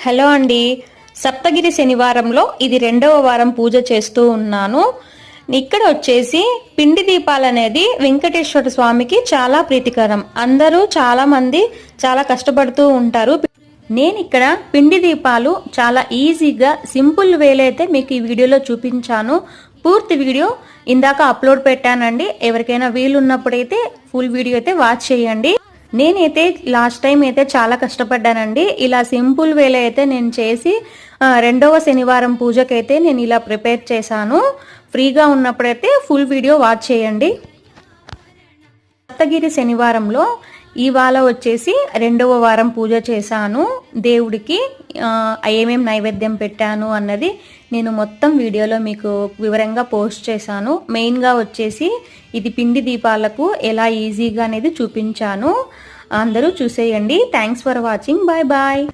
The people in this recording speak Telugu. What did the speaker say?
హలో అండి. సప్తగిరి శనివారంలో ఇది రెండవ వారం పూజ చేస్తూ ఉన్నాను. ఇక్కడ వచ్చేసి పిండి దీపాలు అనేది వెంకటేశ్వర స్వామికి చాలా ప్రీతికరం. అందరూ చాలా మంది చాలా కష్టపడుతూ ఉంటారు. నేను ఇక్కడ పిండి దీపాలు చాలా ఈజీగా సింపుల్ వేలో అయితే మీకు ఈ వీడియోలో చూపించాను. పూర్తి వీడియో ఇందాక అప్లోడ్ పెట్టానండి. ఎవరికైనా వీలు ఉన్నప్పుడైతే ఫుల్ వీడియో అయితే వాచ్ చేయండి. నేనైతే లాస్ట్ టైం అయితే చాలా కష్టపడ్డానండి. ఇలా సింపుల్ వేలో అయితే నేను చేసి రెండవ శనివారం పూజకైతే నేను ఇలా ప్రిపేర్ చేశాను. ఫ్రీగా ఉన్నప్పుడైతే ఫుల్ వీడియో వాచ్ చేయండి. సప్తగిరి శనివారంలో ఇవాళ వచ్చేసి రెండవ వారం పూజ చేశాను. దేవుడికి ఏమేం నైవేద్యం పెట్టాను అన్నది నేను మొత్తం వీడియోలో మీకు వివరంగా పోస్ట్ చేశాను. మెయిన్గా వచ్చేసి ఇది పిండి దీపాలకు ఎలా ఈజీగా అనేది చూపించాను. అందరూ చూసేయండి. Thanks for watching. Bye bye.